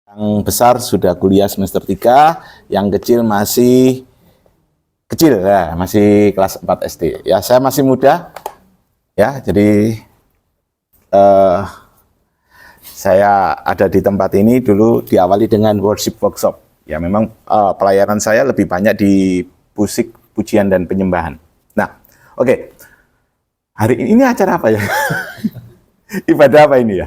Yang besar sudah kuliah semester 3, yang kecil masih kecil ya, masih kelas 4 SD. Ya, saya masih muda. Ya, jadi saya ada di tempat ini dulu diawali dengan worship workshop. Ya, memang pelayanan saya lebih banyak di musik, pujian dan penyembahan. Nah, oke. Hari ini acara apa ya? Ibadah apa ini ya?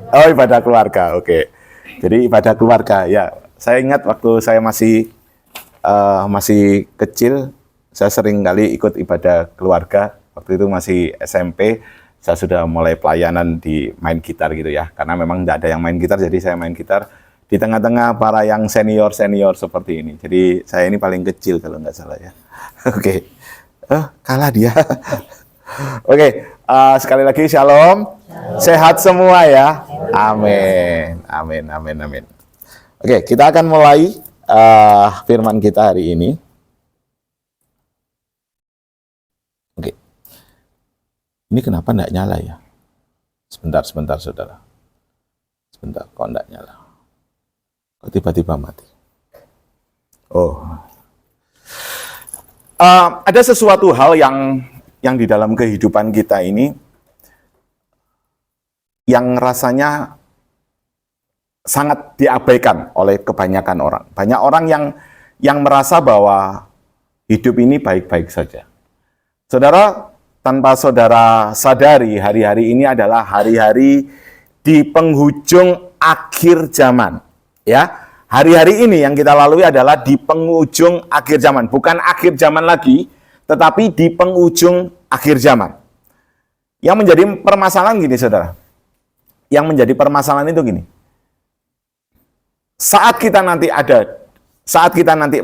Oh, ibadah keluarga. Oke. Jadi ibadah keluarga. Ya, saya ingat waktu saya masih kecil, saya sering kali ikut ibadah keluarga. Waktu itu masih SMP, saya sudah mulai pelayanan di main gitar gitu ya. Karena memang tidak ada yang main gitar, jadi saya main gitar di tengah-tengah para yang senior-senior seperti ini. Jadi saya ini paling kecil kalau nggak salah ya. Oke. Kalah dia. Oke, sekali lagi shalom. Sehat semua ya. Amin. Amin, amin, amin. Oke, kita akan mulai firman kita hari ini. Oke. Ini kenapa enggak nyala ya? Sebentar, saudara. Sebentar, kok enggak nyala? Kok tiba-tiba mati? Oh. Ada sesuatu hal yang di dalam kehidupan kita ini yang rasanya sangat diabaikan oleh kebanyakan orang. Banyak orang yang merasa bahwa hidup ini baik-baik saja. Saudara, tanpa saudara sadari, hari-hari ini adalah hari-hari di penghujung akhir zaman. Ya, hari-hari ini yang kita lalui adalah di penghujung akhir zaman. Bukan akhir zaman lagi, tetapi di penghujung akhir zaman. Yang menjadi permasalahan gini, saudara. Yang menjadi permasalahan itu gini. Saat kita nanti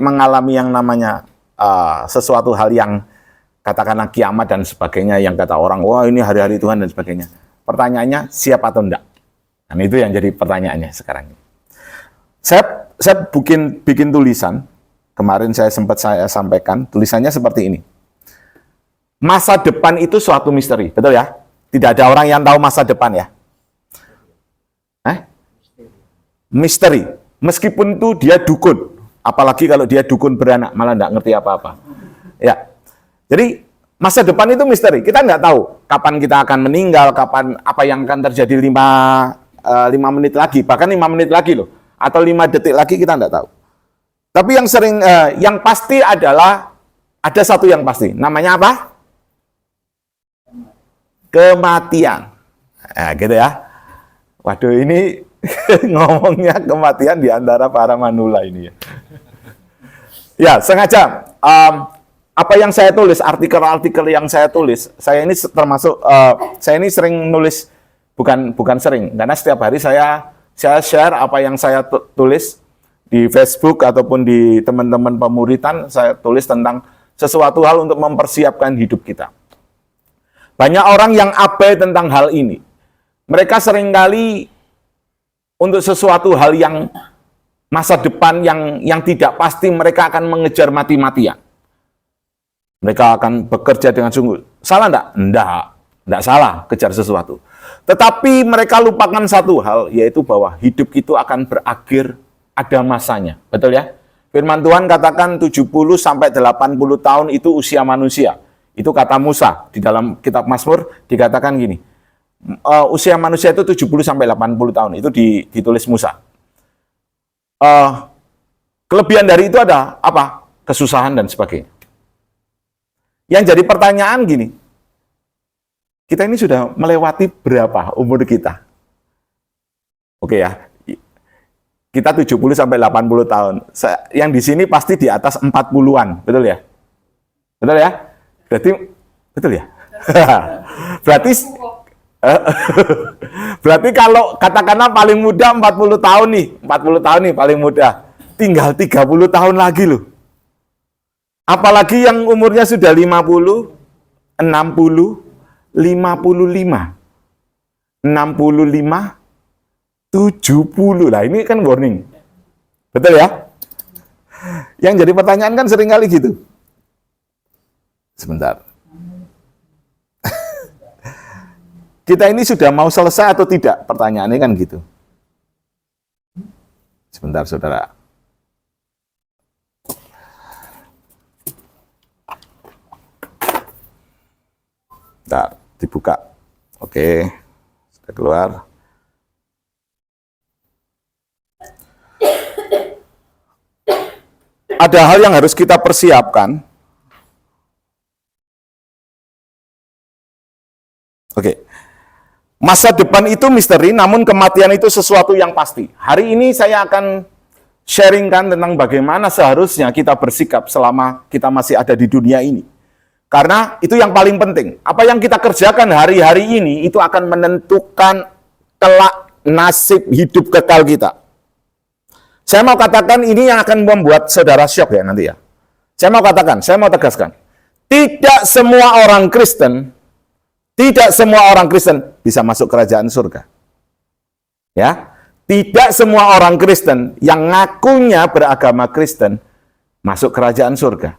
mengalami yang namanya sesuatu hal yang katakanlah kiamat dan sebagainya, yang kata orang, wah ini hari-hari Tuhan dan sebagainya. Pertanyaannya, siap atau enggak? Dan itu yang jadi pertanyaannya sekarang. Saya bikin tulisan, kemarin saya sampaikan, tulisannya seperti ini. Masa depan itu suatu misteri, betul ya? Tidak ada orang yang tahu masa depan ya. Misteri. Meskipun itu dia dukun, apalagi kalau dia dukun beranak, malah nggak ngerti apa-apa. Ya. Jadi masa depan itu misteri. Kita nggak tahu kapan kita akan meninggal, kapan apa yang akan terjadi 5 menit lagi, bahkan 5 menit lagi loh, atau 5 detik lagi kita nggak tahu. Tapi yang pasti adalah ada satu yang pasti. Namanya apa? Kematian. Nah, gitu ya. Waduh, ini ngomongnya kematian di antara para manula ini ya. Ya, sengaja apa yang saya tulis, artikel-artikel yang saya tulis, saya ini termasuk saya ini sering nulis, bukan sering, karena setiap hari saya share apa yang saya tulis di Facebook ataupun di teman-teman pemuritan, saya tulis tentang sesuatu hal untuk mempersiapkan hidup kita. Banyak orang yang abai tentang hal ini. Mereka seringkali untuk sesuatu hal yang masa depan yang tidak pasti, mereka akan mengejar mati-matian. Mereka akan bekerja dengan sungguh. Salah enggak? Enggak salah kejar sesuatu. Tetapi mereka lupakan satu hal, yaitu bahwa hidup itu akan berakhir, ada masanya. Betul ya? Firman Tuhan katakan 70 sampai 80 tahun itu usia manusia. Itu kata Musa. Di dalam kitab Mazmur dikatakan gini. Usia manusia itu 70 sampai 80 tahun. Itu ditulis Musa. Kelebihan dari itu ada apa? Kesusahan dan sebagainya. Yang jadi pertanyaan gini. Kita ini sudah melewati berapa umur kita? Oke ya. Kita 70 sampai 80 tahun. Yang di sini pasti di atas 40-an, betul ya? Betul ya? Betul ya? Berarti kalau katakanlah paling muda 40 tahun nih paling muda. Tinggal 30 tahun lagi loh. Apalagi yang umurnya sudah 50, 60, 55, 65, 70. Lah ini kan warning. Betul ya? Yang jadi pertanyaan kan sering kali gitu. Sebentar. Kita ini sudah mau selesai atau tidak? Pertanyaannya kan gitu. Sebentar, saudara. Bentar, dibuka. Oke, sudah keluar. Ada hal yang harus kita persiapkan. Oke. Masa depan itu misteri, namun kematian itu sesuatu yang pasti. Hari ini saya akan sharingkan tentang bagaimana seharusnya kita bersikap selama kita masih ada di dunia ini. Karena itu yang paling penting. Apa yang kita kerjakan hari-hari ini itu akan menentukan kelak nasib hidup kekal kita. Saya mau katakan ini yang akan membuat saudara syok ya nanti ya. Saya mau tegaskan. Tidak semua orang Kristen bisa masuk kerajaan surga. Ya, tidak semua orang Kristen yang ngakunya beragama Kristen masuk kerajaan surga.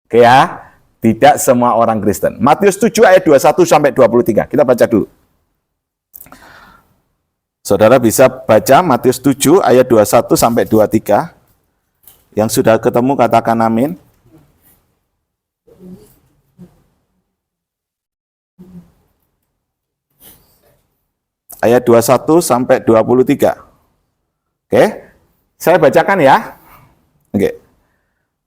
Oke ya, tidak semua orang Kristen. Matius 7 ayat 21 sampai 23. Kita baca dulu. Saudara bisa baca Matius 7 ayat 21 sampai 23. Yang sudah ketemu katakan amin. Ayat 21 sampai 23. Oke, saya bacakan ya. Oke.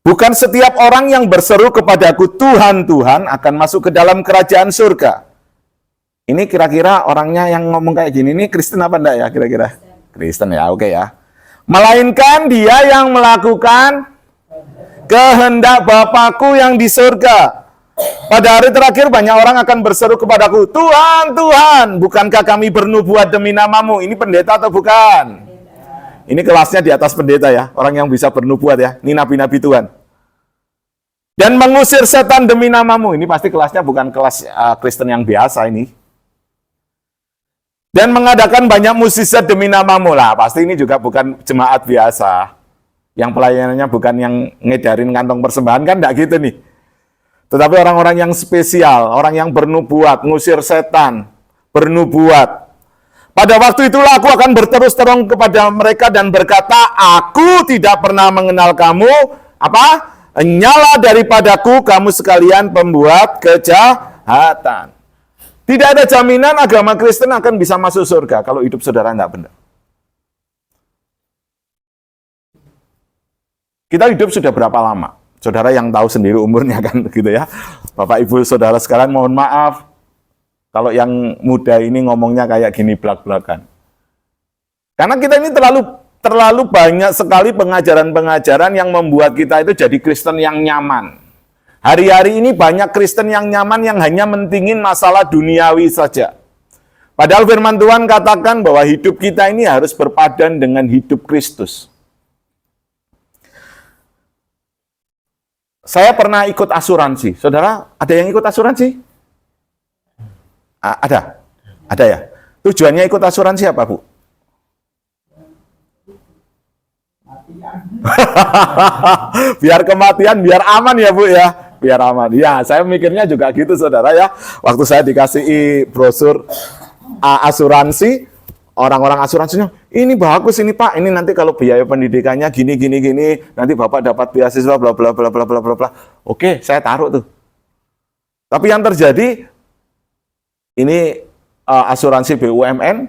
Bukan setiap orang yang berseru kepadaku Tuhan, Tuhan akan masuk ke dalam kerajaan surga. Ini kira-kira orangnya yang ngomong kayak gini, ini Kristen apa enggak ya kira-kira? Kristen ya, oke ya. Melainkan dia yang melakukan kehendak Bapakku yang di surga. Pada hari terakhir banyak orang akan berseru kepadaku, Tuhan, Tuhan, bukankah kami bernubuat demi namamu? Ini pendeta atau bukan? Ini kelasnya di atas pendeta ya, orang yang bisa bernubuat ya. Ini nabi-nabi Tuhan. Dan mengusir setan demi namamu. Ini pasti kelasnya bukan kelas Kristen yang biasa ini. Dan mengadakan banyak mukjizat demi namamu. Lah, pasti ini juga bukan jemaat biasa. Yang pelayanannya bukan yang ngedarin kantong persembahan, kan enggak gitu nih. Tetapi orang-orang yang spesial, orang yang bernubuat, ngusir setan, bernubuat. Pada waktu itulah aku akan berterus terang kepada mereka dan berkata, aku tidak pernah mengenal kamu, nyala daripadaku kamu sekalian pembuat kejahatan. Tidak ada jaminan agama Kristen akan bisa masuk surga kalau hidup saudara tidak benar. Kita hidup sudah berapa lama? Saudara yang tahu sendiri umurnya kan gitu ya. Bapak Ibu saudara sekalian mohon maaf kalau yang muda ini ngomongnya kayak gini blak-blakan. Karena kita ini terlalu banyak sekali pengajaran-pengajaran yang membuat kita itu jadi Kristen yang nyaman. Hari-hari ini banyak Kristen yang nyaman yang hanya mentingin masalah duniawi saja. Padahal firman Tuhan katakan bahwa hidup kita ini harus berpadan dengan hidup Kristus. Saya pernah ikut asuransi. Saudara, ada yang ikut asuransi? Ada ya. Tujuannya ikut asuransi apa, Bu? Biar kematian, biar aman ya, Bu ya. Biar aman. Ya, saya mikirnya juga gitu, saudara ya. Waktu saya dikasih brosur asuransi, orang-orang asuransinya, ini bagus ini Pak, ini nanti kalau biaya pendidikannya gini, nanti Bapak dapat beasiswa bla bla bla bla bla bla bla. Oke, saya taruh tuh. Tapi yang terjadi, ini asuransi BUMN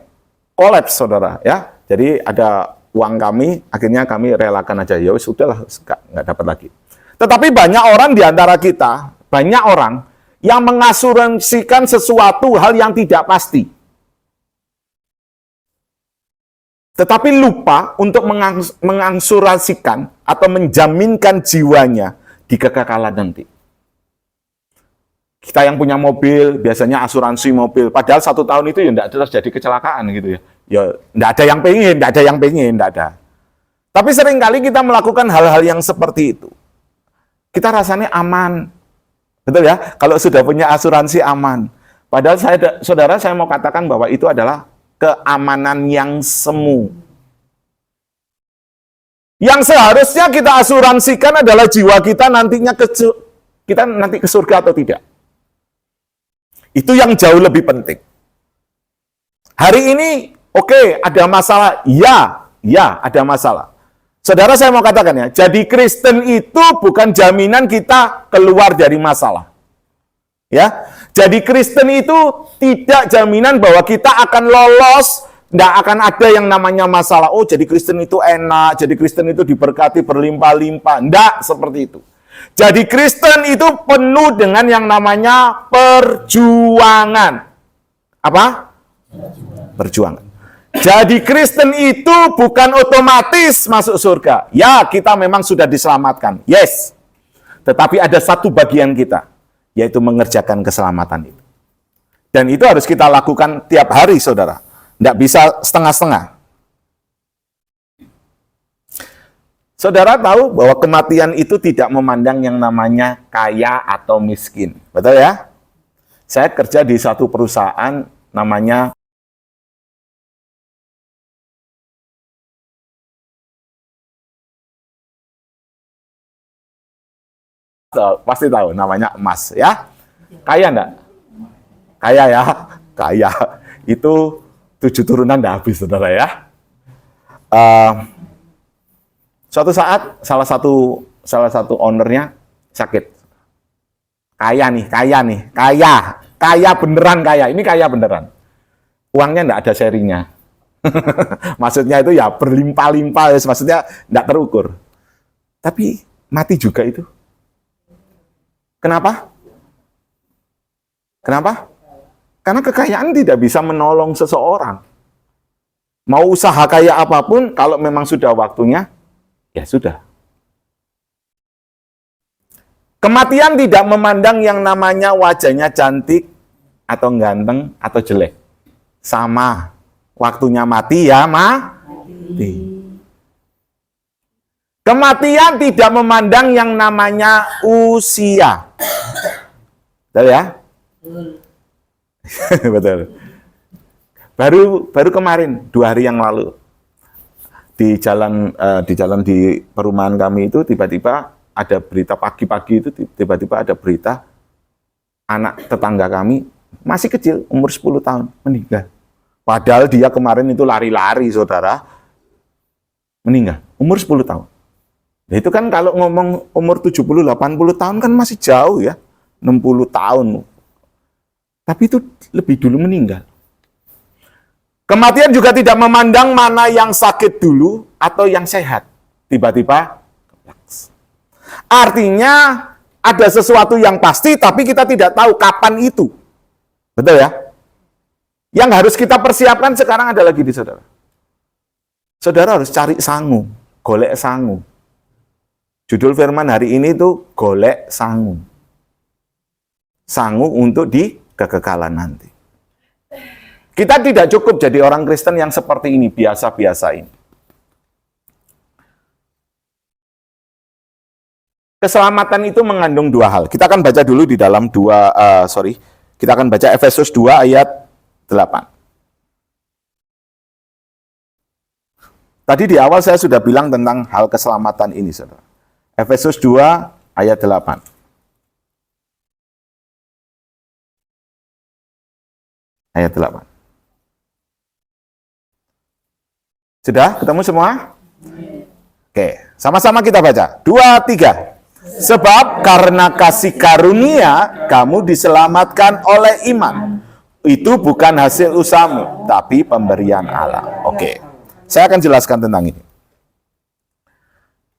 kolaps saudara ya. Jadi ada uang kami, akhirnya kami relakan aja. Ya wis udahlah, nggak dapat lagi. Tetapi banyak orang di antara kita, banyak orang yang mengasuransikan sesuatu hal yang tidak pasti. Tetapi lupa untuk mengasuransikan atau menjaminkan jiwanya di kekekalan nanti. Kita yang punya mobil, biasanya asuransi mobil. Padahal 1 tahun itu ya tidak terjadi kecelakaan gitu ya. Ya tidak ada yang pengen, tidak ada. Tapi seringkali kita melakukan hal-hal yang seperti itu. Kita rasanya aman. Betul ya? Kalau sudah punya asuransi aman. Padahal saudara, saya mau katakan bahwa itu adalah keamanan yang semu. Yang seharusnya kita asuransikan adalah jiwa kita nantinya kita nanti ke surga atau tidak. Itu yang jauh lebih penting. Hari ini, oke, ada masalah, ya, Ya, ada masalah. Saudara, saya mau katakan ya, jadi Kristen itu bukan jaminan kita keluar dari masalah. Ya, jadi Kristen itu tidak jaminan bahwa kita akan lolos, tidak akan ada yang namanya masalah. Oh, jadi Kristen itu enak, jadi Kristen itu diberkati berlimpah-limpah. Tidak seperti itu. Jadi Kristen itu penuh dengan yang namanya perjuangan. Apa? Perjuangan. Jadi Kristen itu bukan otomatis masuk surga. Ya, kita memang sudah diselamatkan. Yes. Tetapi ada satu bagian kita, yaitu mengerjakan keselamatan itu. Dan itu harus kita lakukan tiap hari, saudara. Tidak bisa setengah-setengah. Saudara tahu bahwa kematian itu tidak memandang yang namanya kaya atau miskin. Betul ya? Saya kerja di satu perusahaan namanya pasti tahu namanya emas ya. Kaya enggak? Kaya ya, kaya. Itu 7 turunan enggak habis, saudara ya. Suatu saat salah satu ownernya sakit. Kaya beneran kaya. Ini kaya beneran. Uangnya enggak ada serinya. Maksudnya itu ya berlimpah-limpah, maksudnya enggak terukur. Tapi mati juga itu. Kenapa? Kenapa? Karena kekayaan tidak bisa menolong seseorang. Mau usaha kaya apapun, kalau memang sudah waktunya, ya sudah. Kematian tidak memandang yang namanya wajahnya cantik, atau ganteng, atau jelek. Sama. Waktunya mati ya, mati. Kematian tidak memandang yang namanya usia. Betul ya? Betul. Baru kemarin, 2 hari yang lalu, di jalan di perumahan kami itu tiba-tiba ada berita pagi-pagi itu tiba-tiba ada berita anak tetangga kami masih kecil, umur 10 tahun, meninggal. Padahal dia kemarin itu lari-lari, saudara. Meninggal, umur 10 tahun. Nah, itu kan kalau ngomong umur 70-80 tahun kan masih jauh ya. 60 tahun. Tapi itu lebih dulu meninggal. Kematian juga tidak memandang mana yang sakit dulu atau yang sehat. Tiba-tiba. Artinya ada sesuatu yang pasti tapi kita tidak tahu kapan itu. Betul ya? Yang harus kita persiapkan sekarang ada lagi di saudara. Saudara harus cari sangu, golek sangu. Judul firman hari ini itu golek sangu. Sangu untuk di kekekalan nanti. Kita tidak cukup jadi orang Kristen yang seperti ini, biasa-biasa ini. Keselamatan itu mengandung 2 hal. Kita akan baca dulu di dalam kita akan baca Efesus 2 ayat 8. Tadi di awal saya sudah bilang tentang hal keselamatan ini, saudara. Efesus 2 ayat 8. Ayat 8. Sudah ketemu semua? Oke, sama-sama kita baca. 2, 3. Sebab karena kasih karunia kamu diselamatkan oleh iman. Itu bukan hasil usahamu, tapi pemberian Allah. Oke, saya akan jelaskan tentang ini.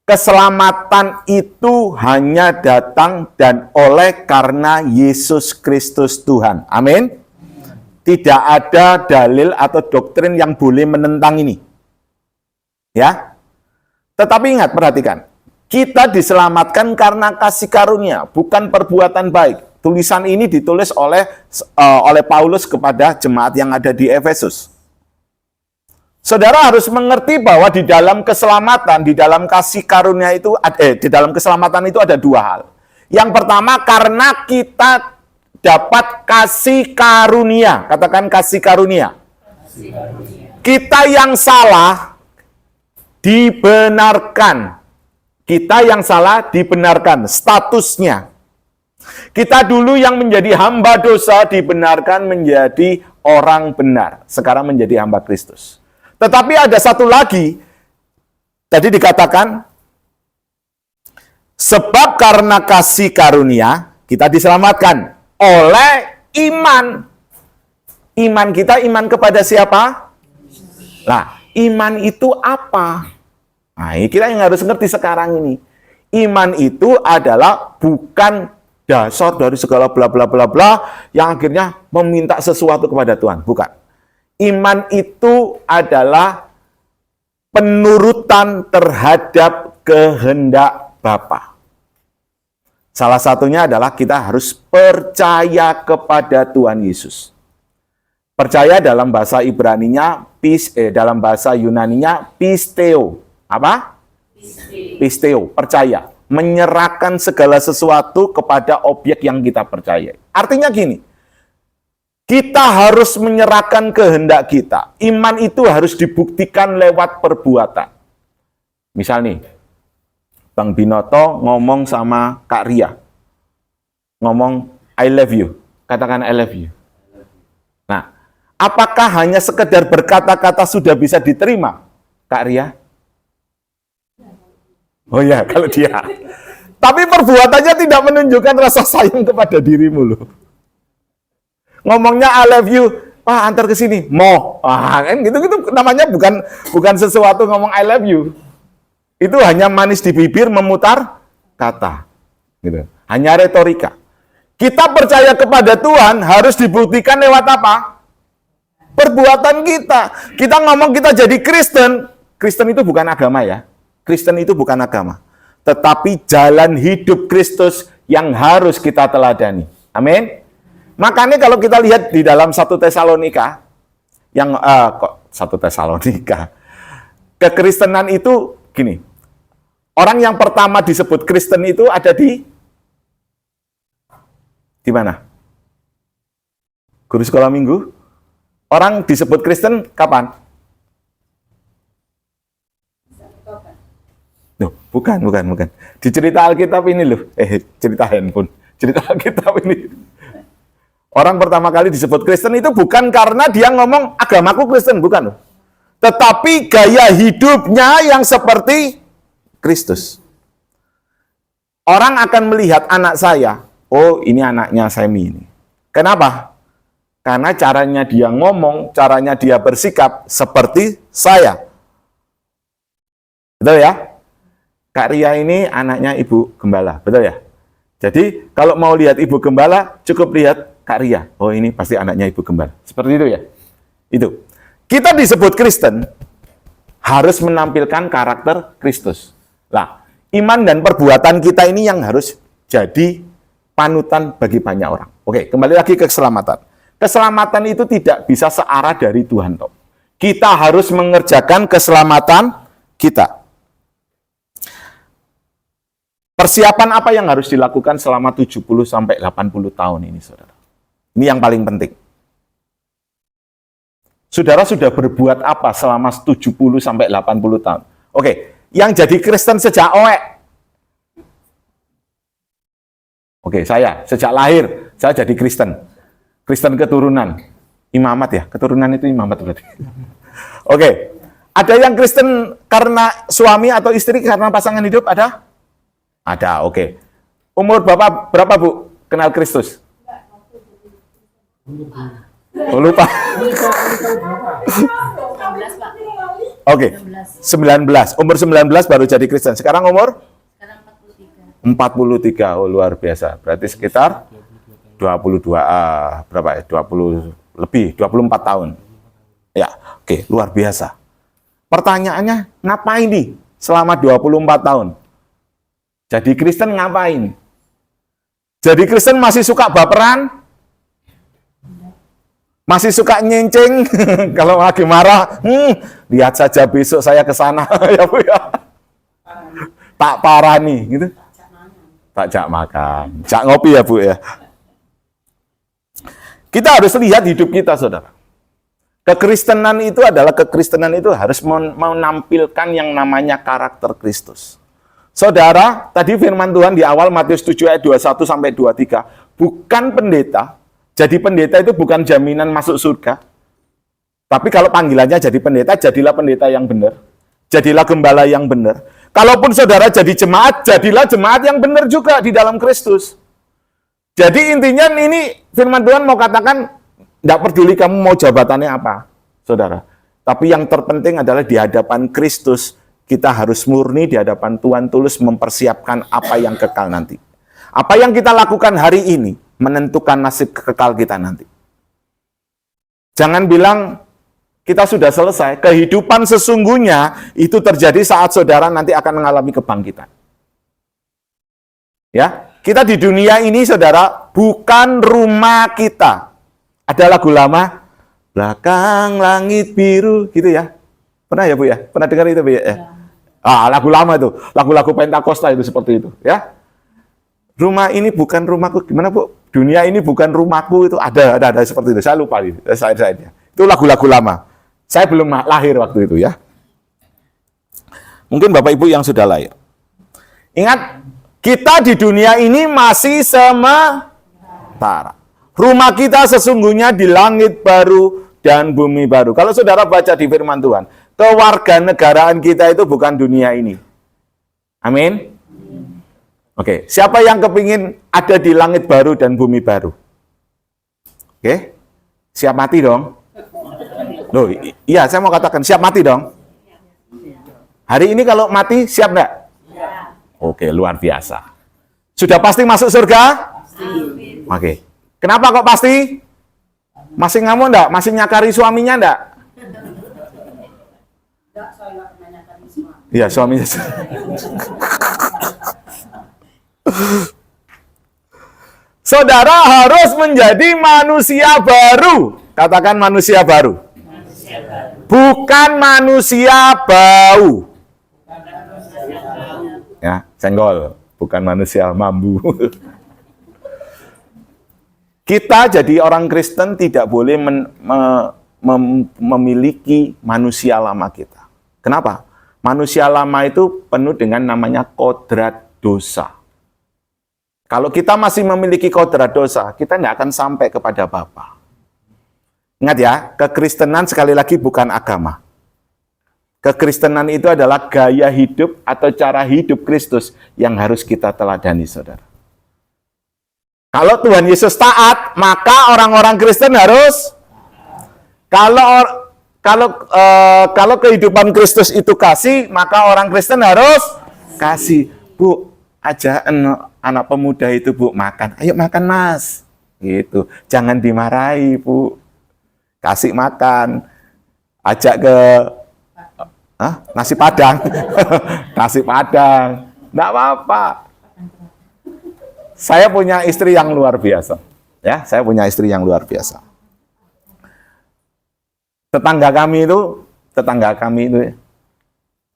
Keselamatan itu hanya datang dan oleh karena Yesus Kristus Tuhan. Amin. Tidak ada dalil atau doktrin yang boleh menentang ini. Ya. Tetapi ingat, perhatikan. Kita diselamatkan karena kasih karunia, bukan perbuatan baik. Tulisan ini ditulis oleh Paulus kepada jemaat yang ada di Efesus. Saudara harus mengerti bahwa di dalam keselamatan, di dalam kasih karunia itu, di dalam keselamatan itu ada 2 hal. Yang pertama, karena kita dapat kasih karunia. Katakan kasih karunia. Kita yang salah dibenarkan. Kita yang salah dibenarkan statusnya. Kita dulu yang menjadi hamba dosa dibenarkan menjadi orang benar. Sekarang menjadi hamba Kristus. Tetapi ada satu lagi, Tadi dikatakan, sebab karena kasih karunia, kita diselamatkan oleh iman. Iman kita, iman kepada siapa? Nah, iman itu apa? Nah, ini kita yang harus ngerti sekarang ini. Iman itu adalah bukan dasar dari segala bla bla bla bla yang akhirnya meminta sesuatu kepada Tuhan, bukan. Iman itu adalah penurutan terhadap kehendak Bapa. Salah satunya adalah kita harus percaya kepada Tuhan Yesus. Percaya dalam bahasa Ibraninya, dalam bahasa Yunaninya, pisteo. Apa? Pisteo, percaya. Menyerahkan segala sesuatu kepada objek yang kita percaya. Artinya gini, kita harus menyerahkan kehendak kita. Iman itu harus dibuktikan lewat perbuatan. Misal nih, Bang Binoto ngomong sama Kak Ria. Ngomong, I love you. Katakan I love you. Nah, apakah hanya sekedar berkata-kata sudah bisa diterima, Kak Ria? Oh ya, kalau dia. Tapi perbuatannya tidak menunjukkan rasa sayang kepada dirimu loh. Ngomongnya I love you, Pak antar ke sini, mau. Kan gitu-gitu namanya bukan sesuatu ngomong I love you. Itu hanya manis di bibir memutar kata. Gitu. Hanya retorika. Kita percaya kepada Tuhan harus dibuktikan lewat apa? Perbuatan kita. Kita ngomong kita jadi Kristen. Kristen itu bukan agama ya. Kristen itu bukan agama, tetapi jalan hidup Kristus yang harus kita teladani. Amin. Makanya kalau kita lihat di dalam 1 Tesalonika, yang kok 1 Tesalonika, kekristenan itu gini. Orang yang pertama disebut Kristen itu ada di mana? Guru sekolah minggu. Orang disebut Kristen kapan? Loh, bukan. Di cerita Alkitab ini loh. Cerita handphone. Cerita Alkitab ini. Orang pertama kali disebut Kristen itu bukan karena dia ngomong agamaku Kristen, bukan loh. Tetapi gaya hidupnya yang seperti Kristus. Orang akan melihat anak saya, oh ini anaknya Semi ini. Kenapa? Karena caranya dia ngomong, caranya dia bersikap seperti saya. Betul ya? Kak Ria ini anaknya Ibu Gembala, betul ya? Jadi, kalau mau lihat Ibu Gembala, cukup lihat Kak Ria. Oh, ini pasti anaknya Ibu Gembala. Seperti itu ya? Itu. Kita disebut Kristen, harus menampilkan karakter Kristus. Lah, iman dan perbuatan kita ini yang harus jadi panutan bagi banyak orang. Oke, kembali lagi ke keselamatan. Keselamatan itu tidak bisa searah dari Tuhan, toh. Kita harus mengerjakan keselamatan kita. Persiapan apa yang harus dilakukan selama 70 sampai 80 tahun ini, Saudara? Ini yang paling penting. Saudara sudah berbuat apa selama 70 sampai 80 tahun? Oke, yang jadi Kristen sejak oek. Oke, saya sejak lahir saya jadi Kristen. Kristen keturunan. Imamat ya, keturunan itu imamat berarti. Oke. Ada yang Kristen karena suami atau istri, karena pasangan hidup ada? Ada, oke. Umur Bapak berapa, Bu? Kenal Kristus? Oh, lupa. Oke, 19. Umur 19 baru jadi Kristen. Sekarang umur? Sekarang 43. Oh, luar biasa. Berarti sekitar 22, berapa ya? 20 lebih, 24 tahun. Ya, oke, luar biasa. Pertanyaannya, ngapain nih selama 24 tahun? Jadi Kristen ngapain? Jadi Kristen masih suka baperan? Masih suka nyenceng? Kalau lagi marah, lihat saja besok saya ke sana ya Bu ya. Tak parah nih, gitu. Tak jak makan, jak ngopi ya Bu ya. Kita harus lihat hidup kita, Saudara. Kekristenan itu harus menampilkan yang namanya karakter Kristus. Saudara, tadi firman Tuhan di awal Matius 7 ayat 21 sampai 23, bukan pendeta. Jadi pendeta itu bukan jaminan masuk surga. Tapi kalau panggilannya jadi pendeta, jadilah pendeta yang benar. jadilah gembala yang benar. Kalaupun saudara jadi jemaat, jadilah jemaat yang benar juga di dalam Kristus. Jadi intinya ini firman Tuhan mau katakan, tidak peduli kamu mau jabatannya apa, saudara. Tapi yang terpenting adalah di hadapan Kristus, kita harus murni di hadapan Tuhan, tulus mempersiapkan apa yang kekal nanti. Apa yang kita lakukan hari ini, menentukan nasib kekal kita nanti. Jangan bilang, kita sudah selesai. Kehidupan sesungguhnya itu terjadi saat saudara nanti akan mengalami kebangkitan. Ya, kita di dunia ini, saudara, bukan rumah kita. Ada lagu lama, belakang langit biru, gitu ya. Pernah ya, Bu ya? Pernah dengar itu, Bu ya? Lagu lama itu, lagu-lagu Pentakosta itu seperti itu, ya. Rumah ini bukan rumahku, gimana, Bu? Dunia ini bukan rumahku, itu ada seperti itu. Saya lupa itu, saya. Itu lagu-lagu lama. Saya belum lahir waktu itu, ya. Mungkin Bapak Ibu yang sudah lahir. Ingat, kita di dunia ini masih sementara. Rumah kita sesungguhnya di langit baru dan bumi baru. Kalau saudara baca di firman Tuhan, kewarganegaraan kita itu bukan dunia ini. Amin. Oke, siapa yang kepingin ada di langit baru dan bumi baru? Oke, siap mati dong. Loh, iya, saya mau katakan siap mati dong. Hari ini kalau mati siap nggak? Oke, luar biasa. Sudah pasti masuk surga? Oke. Kenapa kok pasti? Masih ngamuk enggak? Masih nyakari suaminya enggak? Enggak, saya enggak pernah nyakari suami. Iya, suaminya. Saudara harus menjadi manusia baru. Katakan manusia baru. Bukan manusia bau. Ya, senggol. Bukan manusia mambu. Kita jadi orang Kristen tidak boleh memiliki manusia lama kita. Kenapa? Manusia lama itu penuh dengan namanya kodrat dosa. Kalau kita masih memiliki kodrat dosa, kita tidak akan sampai kepada Bapa. Ingat ya, kekristenan sekali lagi bukan agama. Kekristenan itu adalah gaya hidup atau cara hidup Kristus yang harus kita teladani, saudara. Kalau Tuhan Yesus taat, maka orang-orang Kristen harus kalau kehidupan Kristus itu kasih, maka orang Kristen harus kasih. Bu, ajak anak pemuda itu, Bu, makan. Ayo makan, Mas. Gitu. Jangan dimarahi, Bu. Kasih makan. Ajak ke nasi Padang. Nasi Padang. Enggak apa-apa. Saya punya istri yang luar biasa. Ya, saya punya istri yang luar biasa. Tetangga kami itu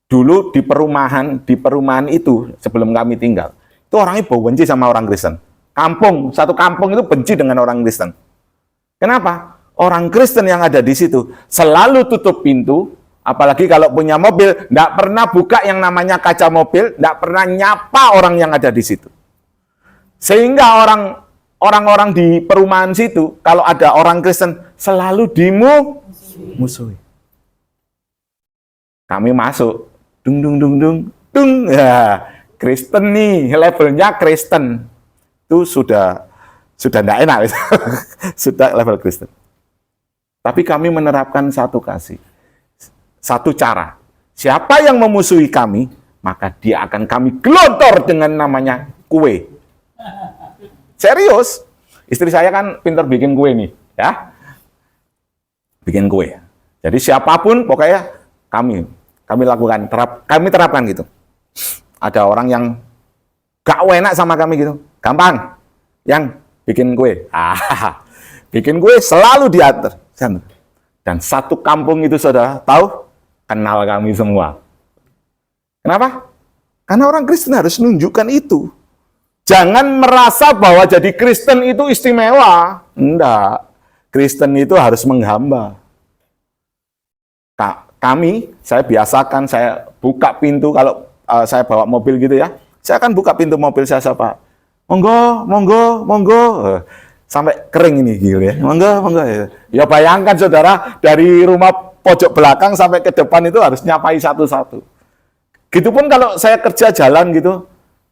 dulu di perumahan itu sebelum kami tinggal, itu orangnya benci sama orang Kristen. Satu kampung itu benci dengan orang Kristen. Kenapa? Orang Kristen yang ada di situ selalu tutup pintu, apalagi kalau punya mobil, tidak pernah buka yang namanya kaca mobil, tidak pernah nyapa orang yang ada di situ. Sehingga orang-orang di perumahan situ, kalau ada orang Kristen, selalu dimusuhi. Kami masuk, dung. Ya, Kristen nih, levelnya Kristen. Itu sudah tidak enak. Sudah level Kristen. Tapi kami menerapkan satu cara. Siapa yang memusuhi kami, maka dia akan kami gelontor dengan namanya kue. Serius. Istri saya kan pintar bikin kue nih, ya. Bikin kue. Jadi siapapun pokoknya kami lakukan, kami terapkan gitu. Ada orang yang gak enak sama kami gitu, gampang. Yang bikin kue. Bikin kue selalu diatur. Dan satu kampung itu, saudara, tahu? Kenal kami semua. Kenapa? Karena orang Kristen harus menunjukkan itu. Jangan merasa bahwa jadi Kristen itu istimewa. Enggak. Kristen itu harus menghamba. Saya biasakan, saya buka pintu kalau saya bawa mobil gitu ya. Saya akan buka pintu mobil saya sapa. Monggo. Sampai kering ini gitu ya. Monggo. Ya bayangkan, saudara, dari rumah pojok belakang sampai ke depan itu harus nyapai satu-satu. Gitu pun kalau saya kerja jalan gitu.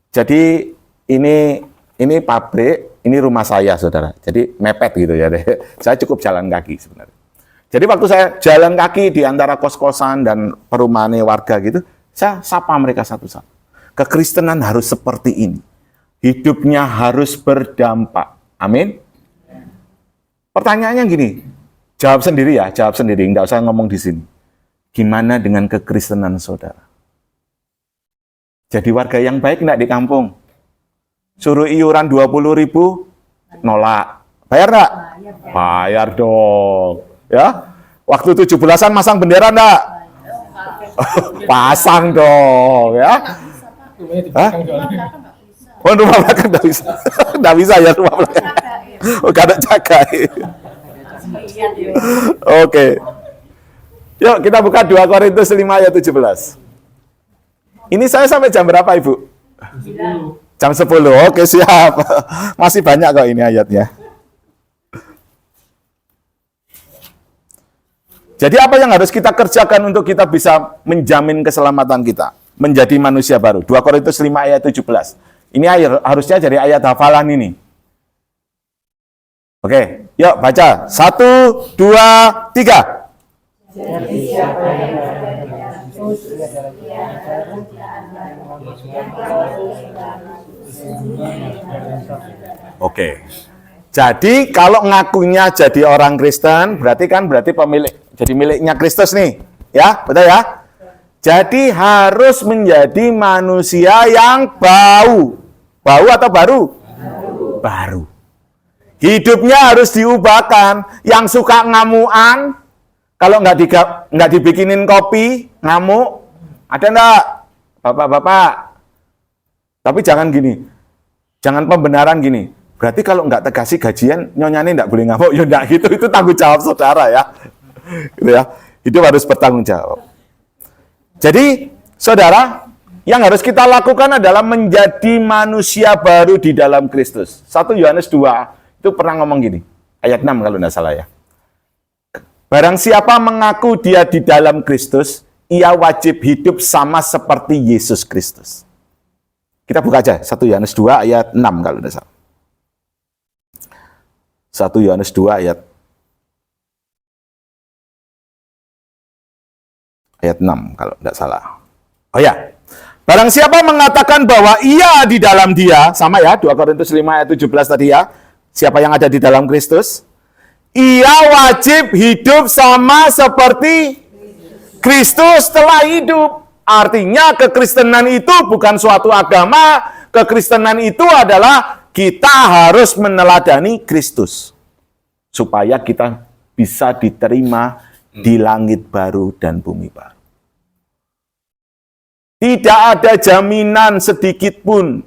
Jadi ini pabrik, ini rumah saya, saudara. Jadi mepet gitu ya. Saya cukup jalan kaki sebenarnya. Jadi waktu saya jalan kaki di antara kos-kosan dan perumahan warga gitu, saya sapa mereka satu-satu. Kekristenan harus seperti ini. Hidupnya harus berdampak. Amin. Pertanyaannya gini, jawab sendiri ya, jawab sendiri, nggak usah ngomong di sini. Gimana dengan kekristenan saudara? Jadi warga yang baik enggak di kampung? Suruh iuran 20.000, nolak. Bayar enggak? Bayar dong. Ya, waktu 17-an masang bendera enggak? Pasang dong, ya. Hah? Oh, rumah belakang enggak bisa. Enggak bisa ya rumah belakang. Oh, enggak ada jaga. Oke. Yuk, kita buka 2 Korintus 5 ayat 17. Ini saya sampai jam berapa, Ibu? Jam 10. Oke, siap. Masih banyak kok ini ayatnya. Jadi apa yang harus kita kerjakan untuk kita bisa menjamin keselamatan kita? Menjadi manusia baru. 2 Korintus 5 ayat 17. Ini harusnya jadi ayat hafalan ini. Oke, yuk baca. 1, 2, 3. Jadi siapa yang berada Oke. Jadi kalau ngakunya jadi orang Kristen, berarti pemilik, jadi miliknya Kristus nih. Ya, betul ya? Jadi harus menjadi manusia yang bau. Bau atau baru? Baru. Hidupnya harus diubahkan. Yang suka ngamuan, kalau nggak dibikinin kopi, ngamuk. Ada enggak? Bapak-bapak. Tapi jangan gini. Jangan pembenaran gini. Berarti kalau nggak tegasi gajian, nyonyane nggak boleh ngamuk. Ya enggak gitu. Itu tanggung jawab saudara ya. Gitu ya. Hidup harus bertanggung jawab. Jadi, saudara, yang harus kita lakukan adalah menjadi manusia baru di dalam Kristus. 1 Yohanes 2 itu pernah ngomong gini. Ayat 6 kalau nggak salah ya. Barang siapa mengaku dia di dalam Kristus, ia wajib hidup sama seperti Yesus Kristus. Kita buka aja 1 Yohanes 2 ayat 6 kalau tidak salah. 1 Yohanes 2 ayat 6 kalau tidak salah. Oh ya. Barang siapa mengatakan bahwa ia di dalam dia, sama ya 2 Korintus 5 ayat 17 tadi ya. Siapa yang ada di dalam Kristus? Ia wajib hidup sama seperti Kristus telah hidup. Artinya kekristenan itu bukan suatu agama. Kekristenan itu adalah kita harus meneladani Kristus. Supaya kita bisa diterima di langit baru dan bumi baru. Tidak ada jaminan sedikit pun.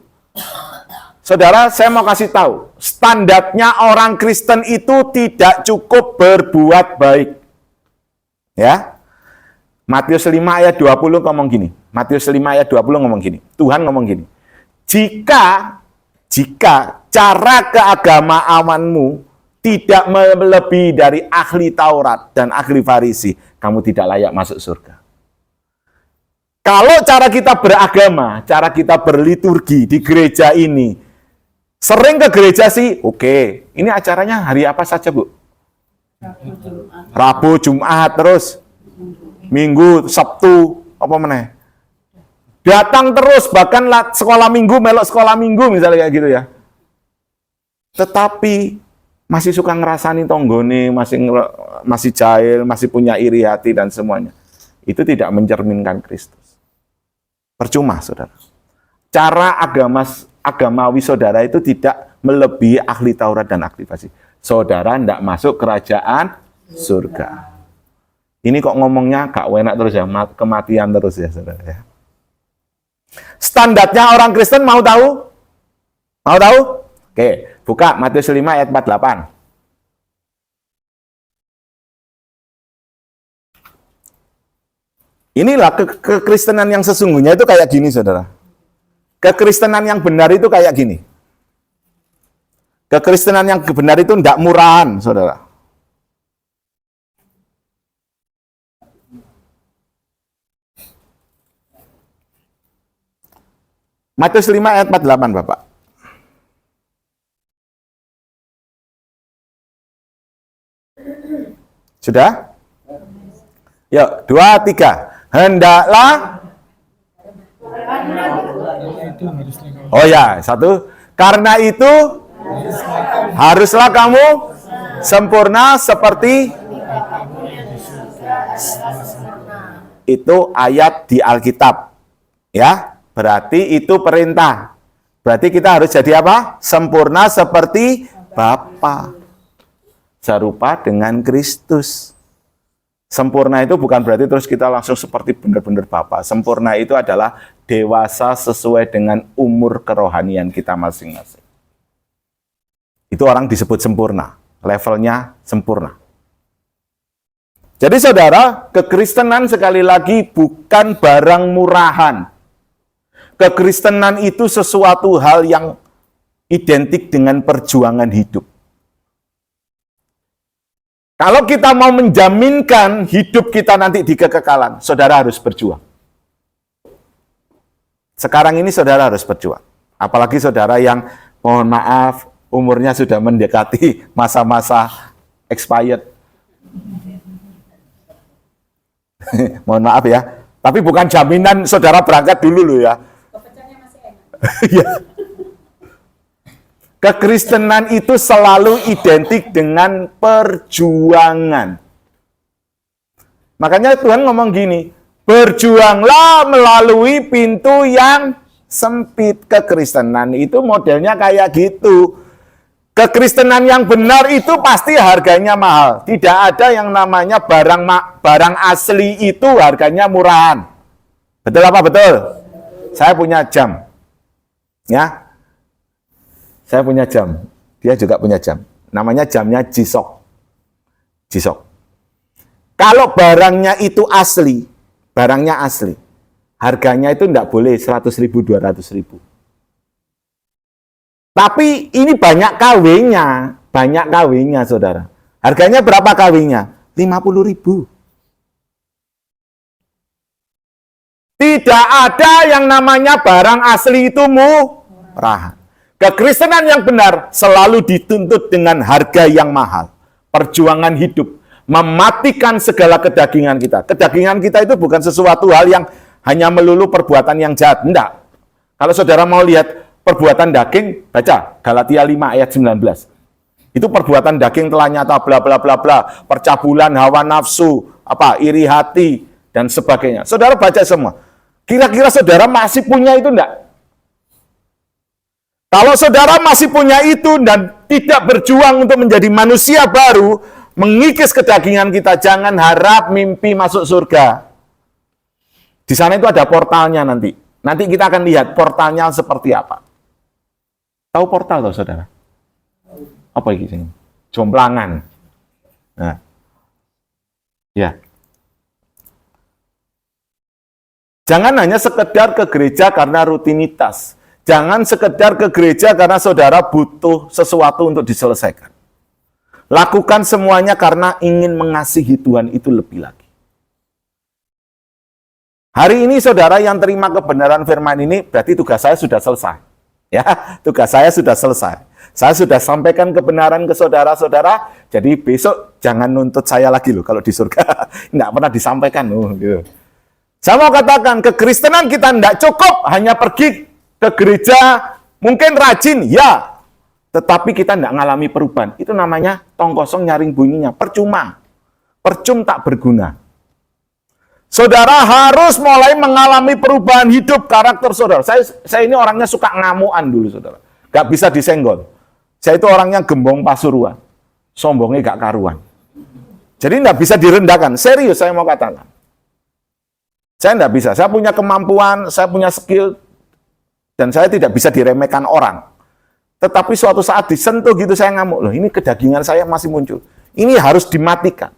Saudara, saya mau kasih tahu. Standarnya orang Kristen itu tidak cukup berbuat baik. Ya. Matius 5 ayat 20 ngomong gini. Matius 5 ayat 20 ngomong gini. Tuhan ngomong gini. Jika cara keagamaanmu tidak melebihi dari ahli Taurat dan ahli Farisi, kamu tidak layak masuk surga. Kalau cara kita beragama, cara kita berliturgi di gereja ini, sering ke gereja sih, oke. Ini acaranya hari apa saja, Bu? Rabu, Jumat, terus Minggu, Sabtu, apa meneh? Datang terus, bahkan sekolah minggu, melok sekolah minggu misalnya kayak gitu ya. Tetapi masih suka ngerasani tonggone, masih jahil, masih punya iri hati dan semuanya. Itu tidak mencerminkan Kristus. Percuma, saudara. Cara agamawi saudara itu tidak melebihi ahli Taurat dan ahli Farisi. Saudara tidak masuk kerajaan surga. Ini kok ngomongnya gak enak terus ya, kematian terus ya, saudara ya. Standarnya orang Kristen mau tahu? Mau tahu? Oke, buka Matius 5 ayat 48. Inilah kekristenan yang sesungguhnya itu kayak gini, saudara. Kekristenan yang benar itu kayak gini. Kekristenan yang benar itu tidak murahan, saudara. Matius 5 ayat 48, Bapak. Sudah? Yuk, 2, 3. Hendaklah. Oh ya, 1. Karena itu haruslah kamu sempurna seperti itu ayat di Alkitab. Ya, berarti itu perintah. Berarti kita harus jadi apa? Sempurna seperti Bapa. Serupa dengan Kristus. Sempurna itu bukan berarti terus kita langsung seperti benar-benar Bapa. Sempurna itu adalah dewasa sesuai dengan umur kerohanian kita masing-masing. Itu orang disebut sempurna. Levelnya sempurna. Jadi saudara, kekristenan sekali lagi bukan barang murahan. Kekristenan itu sesuatu hal yang identik dengan perjuangan hidup. Kalau kita mau menjaminkan hidup kita nanti di kekekalan, saudara harus berjuang. Sekarang ini saudara harus berjuang. Apalagi saudara yang, mohon maaf, umurnya sudah mendekati masa-masa expired. Mohon maaf ya. Tapi bukan jaminan saudara berangkat dulu loh ya. Kepecahnya masih enak. Kekristenan itu selalu identik dengan perjuangan. Makanya Tuhan ngomong gini, berjuanglah melalui pintu yang sempit. Kekristenan itu modelnya kayak gitu. Kekristenan yang benar itu pasti harganya mahal. Tidak ada yang namanya barang asli itu harganya murahan. Betul apa betul? Saya punya jam. Ya. Saya punya jam, dia juga punya jam. Namanya jamnya G-Shock. G-Shock. Kalau barangnya itu asli, barangnya asli, harganya itu enggak boleh 100.000, 200.000. Tapi ini banyak KW-nya, saudara. Harganya berapa KW-nya? 50.000. Tidak ada yang namanya barang asli itu murah. Kekristenan yang benar selalu dituntut dengan harga yang mahal. Perjuangan hidup. Mematikan segala kedagingan kita. Kedagingan kita itu bukan sesuatu hal yang hanya melulu perbuatan yang jahat. Enggak. Kalau saudara mau lihat perbuatan daging, baca Galatia 5 ayat 19. Itu perbuatan daging telah nyata, bla bla bla bla. Percabulan, hawa nafsu, iri hati, dan sebagainya. Saudara baca semua. Kira-kira saudara masih punya itu enggak? Kalau saudara masih punya itu dan tidak berjuang untuk menjadi manusia baru, mengikis kedagingan kita, jangan harap mimpi masuk surga. Di sana itu ada portalnya nanti. Nanti kita akan lihat portalnya seperti apa. Tahu portal loh saudara? Apa ini? Jomplangan. Nah. Ya. Jangan hanya sekedar ke gereja karena rutinitas. Jangan sekedar ke gereja karena saudara butuh sesuatu untuk diselesaikan. Lakukan semuanya karena ingin mengasihi Tuhan itu lebih lagi. Hari ini saudara yang terima kebenaran firman ini, berarti tugas saya sudah selesai. Ya, tugas saya sudah selesai. Saya sudah sampaikan kebenaran ke saudara-saudara, jadi besok jangan nuntut saya lagi loh kalau di surga. Nggak pernah disampaikan loh. Gitu. Saya mau katakan, kekristenan kita nggak cukup hanya pergi ke gereja, mungkin rajin, ya. Tetapi kita tidak mengalami perubahan. Itu namanya tong kosong nyaring bunyinya. Percuma. Percum tak berguna. Saudara harus mulai mengalami perubahan hidup karakter saudara. Saya ini orangnya suka ngamuan dulu, saudara. Gak bisa disenggol. Saya itu orangnya gembong pasuruan. Sombongnya gak karuan. Jadi tidak bisa direndahkan. Serius saya mau katakan. Saya tidak bisa. Saya punya kemampuan, saya punya skill, dan saya tidak bisa diremehkan orang. Tetapi suatu saat disentuh gitu saya ngamuk. Loh ini kedagingan saya masih muncul. Ini harus dimatikan.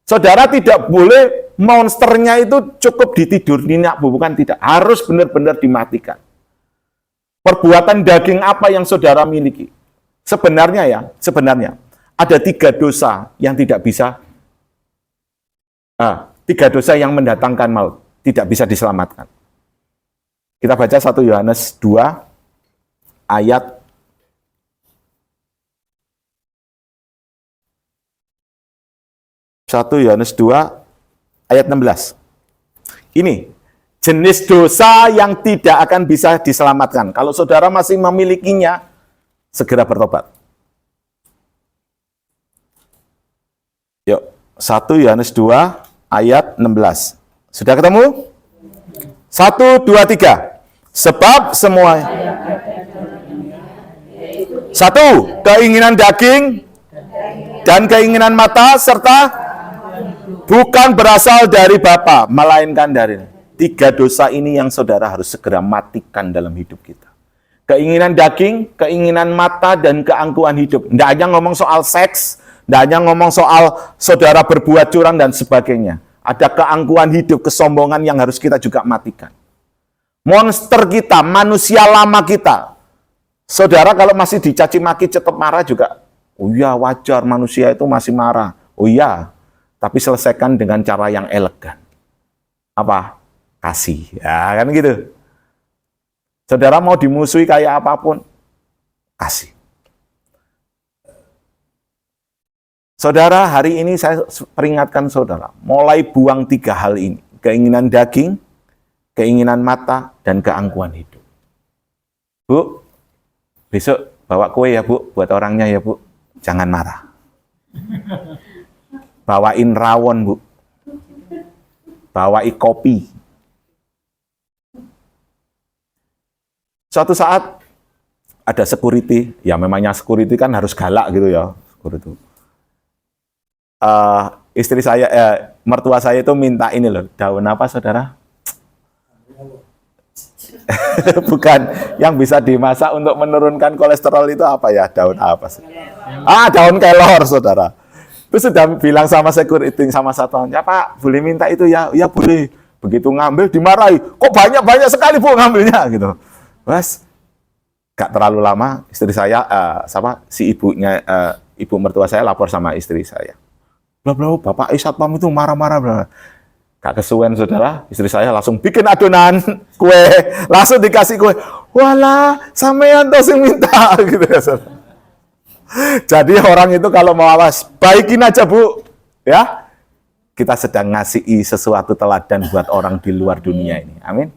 Saudara tidak boleh monsternya itu cukup ditidur nyenyak, bukan tidak. Harus benar-benar dimatikan. Perbuatan daging apa yang saudara miliki? Sebenarnya ada 3 dosa yang tidak bisa, 3 dosa yang mendatangkan maut, tidak bisa diselamatkan. Kita baca 1 Yohanes 2 ayat 1 Yohanes 2 ayat 16. Ini jenis dosa yang tidak akan bisa diselamatkan. Kalau saudara masih memilikinya, segera bertobat. Yuk, 1 Yohanes 2 ayat 16. Sudah ketemu? 1, 2, 3. Sebab semua. 1, keinginan daging dan keinginan mata serta bukan berasal dari Bapa, melainkan dari. 3 dosa ini yang saudara harus segera matikan dalam hidup kita. Keinginan daging, keinginan mata, dan keangkuhan hidup. Tidak hanya ngomong soal seks, tidak hanya ngomong soal saudara berbuat curang dan sebagainya. Ada keangkuhan hidup, kesombongan yang harus kita juga matikan. Monster kita, manusia lama kita. Saudara kalau masih dicaci maki, tetap marah juga. Oh iya, wajar manusia itu masih marah. Oh iya, tapi selesaikan dengan cara yang elegan. Apa? Kasih. Ya kan gitu. Saudara mau dimusuhi kayak apapun, kasih. Saudara, hari ini saya peringatkan saudara, mulai buang 3 hal ini. Keinginan daging, keinginan mata, dan keangkuhan hidup. Bu, besok bawa kue ya Bu, buat orangnya ya Bu. Jangan marah. Bawain rawon Bu. Bawain kopi. Suatu saat ada security, ya memangnya security kan harus galak gitu ya. Security. Istri saya, mertua saya itu minta ini loh, daun apa saudara? Bukan, yang bisa dimasak untuk menurunkan kolesterol itu apa ya? Daun apa sih? Daun kelor saudara. Terus sudah bilang sama security, sama satuannya, Pak, boleh minta itu ya? Ya boleh. Begitu ngambil dimarahi, kok banyak sekali Bu ngambilnya gitu. Mas, gak terlalu lama istri saya, si ibunya, ibu mertua saya lapor sama istri saya. Bapak Satpam itu marah-marah. Gak kesuwen saudara, istri saya langsung bikin adonan kue, langsung dikasih kue. Walah, sampean toh sing minta gitu ya saudara. Jadi orang itu kalau mau awas, baikin aja Bu, ya. Kita sedang ngasih sesuatu teladan buat orang di luar dunia ini. Amin.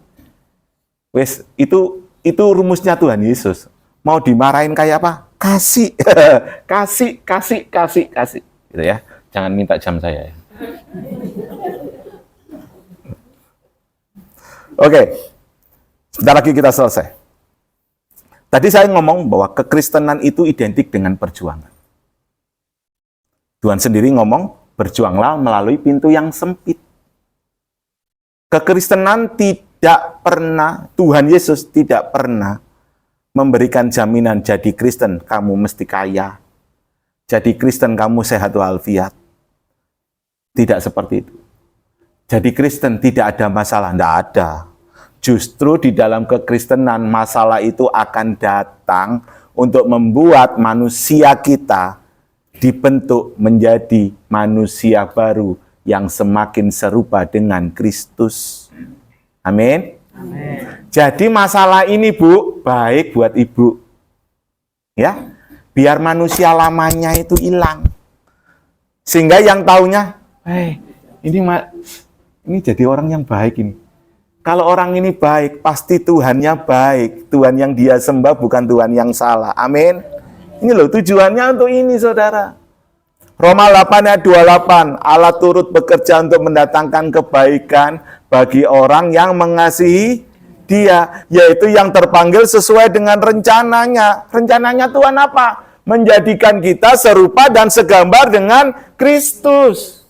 Wes, itu rumusnya Tuhan Yesus. Mau dimarahin kayak apa? Kasih. kasih. Gitu ya. Jangan minta jam saya ya. Oke. Sebentar lagi kita selesai. Tadi saya ngomong bahwa kekristenan itu identik dengan perjuangan. Tuhan sendiri ngomong, berjuanglah melalui pintu yang sempit. Kekristenan tidak pernah, Tuhan Yesus tidak pernah memberikan jaminan jadi Kristen, kamu mesti kaya. Jadi Kristen, kamu sehat walafiat. Tidak seperti itu. Jadi Kristen tidak ada masalah, tidak ada. Justru di dalam kekristenan masalah itu akan datang untuk membuat manusia kita dibentuk menjadi manusia baru yang semakin serupa dengan Kristus. Amin. Amin. Jadi masalah ini Bu, baik buat Ibu. Ya, biar manusia lamanya itu hilang. Sehingga yang taunya, ini jadi orang yang baik ini. Kalau orang ini baik, pasti Tuhannya baik. Tuhan yang dia sembah bukan Tuhan yang salah. Amin. Ini loh tujuannya untuk ini, saudara. Roma 8 ayat 28. Allah turut bekerja untuk mendatangkan kebaikan bagi orang yang mengasihi Dia, yaitu yang terpanggil sesuai dengan rencananya. Rencananya Tuhan apa? Menjadikan kita serupa dan segambar dengan Kristus.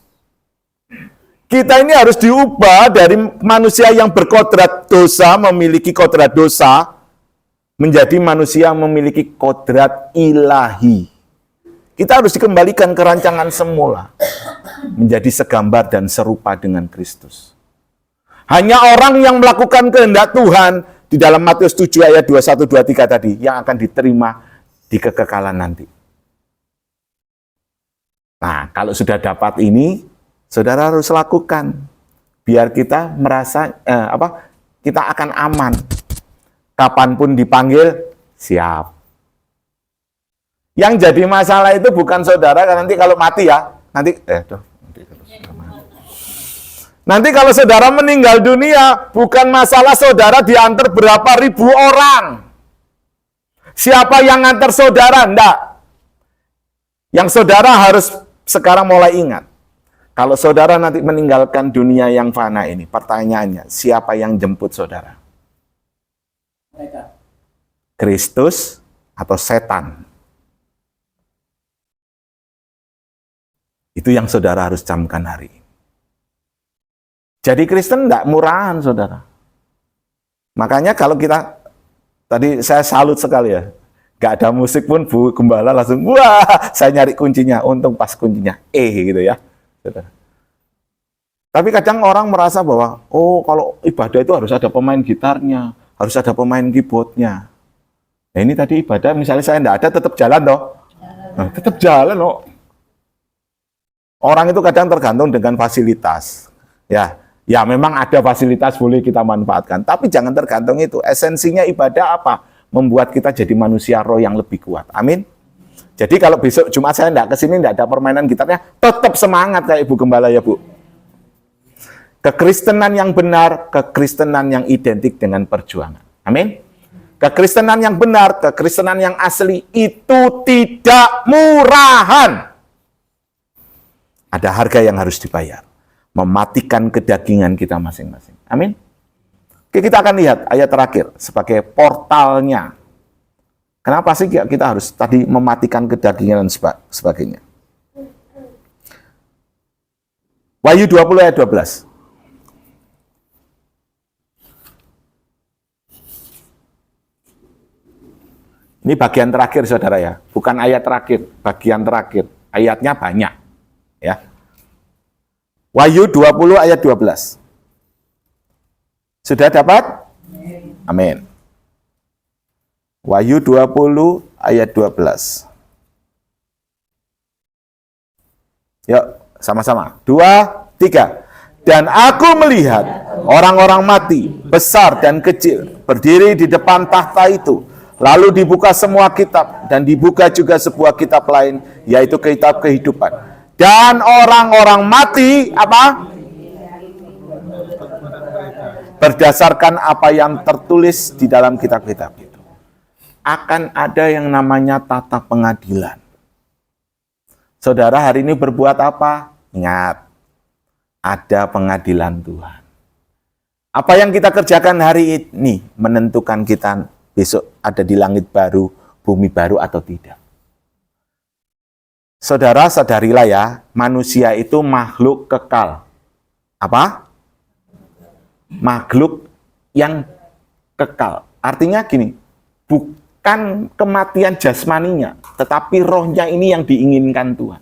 Kita ini harus diubah dari manusia yang berkodrat dosa, memiliki kodrat dosa, menjadi manusia yang memiliki kodrat ilahi. Kita harus dikembalikan ke rancangan semula, menjadi segambar dan serupa dengan Kristus. Hanya orang yang melakukan kehendak Tuhan di dalam Matius 7 ayat 21-23 tadi yang akan diterima di kekekalan nanti. Nah, kalau sudah dapat ini, saudara harus lakukan biar kita merasa kita akan aman. Kapanpun dipanggil, siap. Yang jadi masalah itu bukan saudara, karena nanti kalau mati ya, nanti kalau saudara meninggal dunia, bukan masalah saudara diantar berapa ribu orang. Siapa yang ngantar saudara? Enggak. Yang saudara harus sekarang mulai ingat. Kalau saudara nanti meninggalkan dunia yang fana ini, pertanyaannya, siapa yang jemput saudara? Kristus atau setan? Itu yang saudara harus camkan hari ini. Jadi Kristen enggak murahan, saudara. Makanya kalau kita, tadi saya salut sekali ya, gak ada musik pun Bu Gembala langsung, wah, saya nyari kuncinya, untung pas kuncinya, gitu ya. Saudara. Tapi kadang orang merasa bahwa, oh kalau ibadah itu harus ada pemain gitarnya, harus ada pemain keyboardnya. Nah ini tadi ibadah, misalnya saya enggak ada, tetap jalan toh. Nah, tetap jalan loh. Orang itu kadang tergantung dengan fasilitas. Ya memang ada fasilitas boleh kita manfaatkan, tapi jangan tergantung itu. Esensinya ibadah apa? Membuat kita jadi manusia roh yang lebih kuat. Amin. Jadi kalau besok Jumat saya enggak kesini, enggak ada permainan gitarnya, tetap semangat kayak Ibu Gembala ya Bu. Kekristenan yang benar, kekristenan yang identik dengan perjuangan. Amin. Kekristenan yang benar, kekristenan yang asli itu tidak murahan. Ada harga yang harus dibayar. Mematikan kedagingan kita masing-masing. Amin. Oke, kita akan lihat ayat terakhir sebagai portalnya. Kenapa sih kita harus tadi mematikan kedagingan dan sebagainya? Wahyu 20 ayat 12. Ini bagian terakhir, saudara ya. Bukan ayat terakhir, bagian terakhir. Ayatnya banyak. Ya. Wahyu 20 ayat 12. Sudah dapat? Amin. Wahyu 20 ayat 12. Yuk, sama-sama. 2, 3. Dan aku melihat orang-orang mati, besar dan kecil, berdiri di depan tahta itu. Lalu dibuka semua kitab, dan dibuka juga sebuah kitab lain, yaitu kitab kehidupan. Dan orang-orang mati, apa? Berdasarkan apa yang tertulis di dalam kitab-kitab itu. Akan ada yang namanya tata pengadilan. Saudara hari ini berbuat apa? Ingat, ada pengadilan Tuhan. Apa yang kita kerjakan hari ini menentukan kita besok ada di langit baru, bumi baru atau tidak. Saudara, sadarilah ya, manusia itu makhluk kekal. Apa? Makhluk yang kekal. Artinya gini, bukan kematian jasmaninya, tetapi rohnya ini yang diinginkan Tuhan.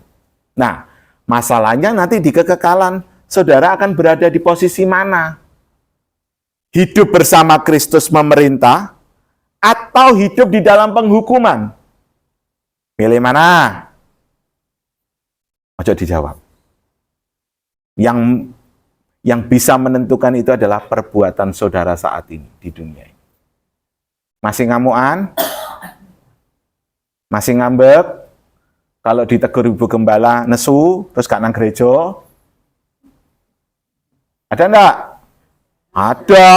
Nah, masalahnya nanti di kekekalan, saudara akan berada di posisi mana? Hidup bersama Kristus memerintah, atau hidup di dalam penghukuman? Pilih mana? Ojo dijawab. Yang bisa menentukan itu adalah perbuatan saudara saat ini di dunia ini. Masih ngamuan? Masih ngambek? Kalau ditegur Ibu Gembala nesu, terus gak nang gereja? Ada enggak? Ada.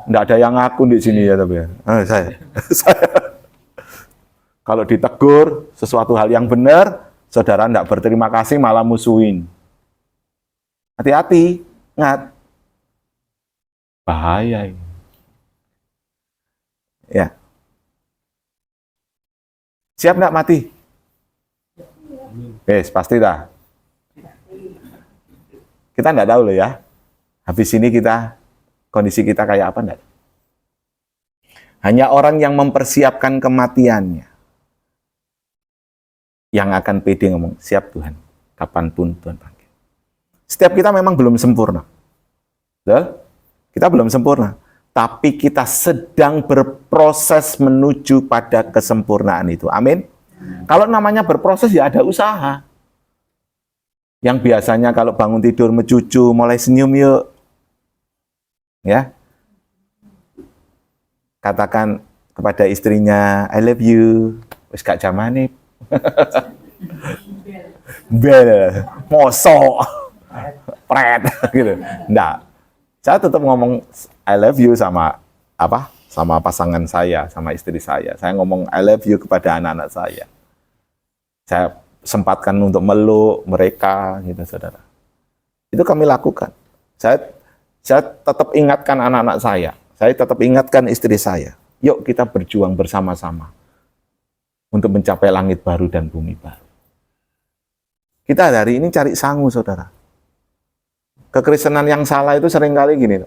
Enggak ada yang ngaku di sini ya tapi ya. Saya. Kalau ditegur sesuatu hal yang benar, saudara enggak berterima kasih malah musuhin. Hati-hati, ingat. Bahaya ini. Ya. Siap enggak mati? Pasti dah. Kita enggak tahu loh ya. Habis ini kondisi kita kayak apa enggak? Hanya orang yang mempersiapkan kematiannya yang akan pede ngomong, siap Tuhan, kapanpun Tuhan panggil. Setiap kita memang belum sempurna. Betul? Kita belum sempurna. Tapi kita sedang berproses menuju pada kesempurnaan itu. Amin? Kalau namanya berproses ya ada usaha. Yang biasanya kalau bangun tidur mencucu, mulai senyum yuk. Ya. katakan kepada istrinya, I love you. Wis gak jamane. Bel, mosok, pret, gitu. Nggak. Saya tetap ngomong I love you sama sama pasangan saya, sama istri saya. Saya ngomong I love you kepada anak-anak saya. Saya sempatkan untuk meluk mereka, gitu, saudara. Itu kami lakukan. Saya tetap ingatkan anak-anak saya. Saya tetap ingatkan istri saya. Yuk kita berjuang bersama-sama untuk mencapai langit baru dan bumi baru. Kita hari ini cari sangu, saudara. Kekristenan yang salah itu seringkali gini,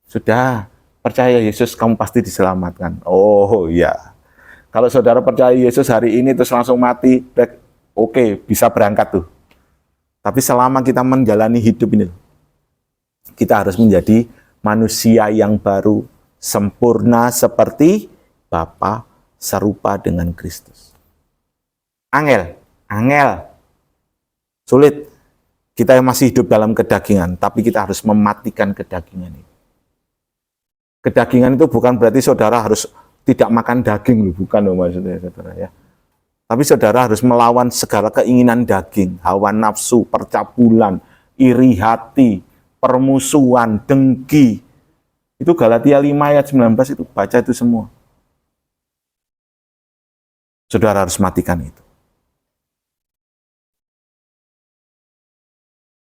sudah percaya Yesus kamu pasti diselamatkan. Oh iya, kalau saudara percaya Yesus hari ini terus langsung mati, oke, bisa berangkat tuh. Tapi selama kita menjalani hidup ini, kita harus menjadi manusia yang baru, sempurna seperti Bapa, serupa dengan Kristus. Angel, sulit. Kita yang masih hidup dalam kedagingan, tapi kita harus mematikan kedagingan itu. Kedagingan itu bukan berarti saudara harus tidak makan daging, bukan loh maksudnya, saudara ya. Tapi saudara harus melawan segala keinginan daging, hawa nafsu, percabulan, iri hati, permusuhan, dengki. Itu Galatia 5 ayat 19 itu, baca itu semua. Saudara harus matikan itu.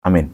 Amin.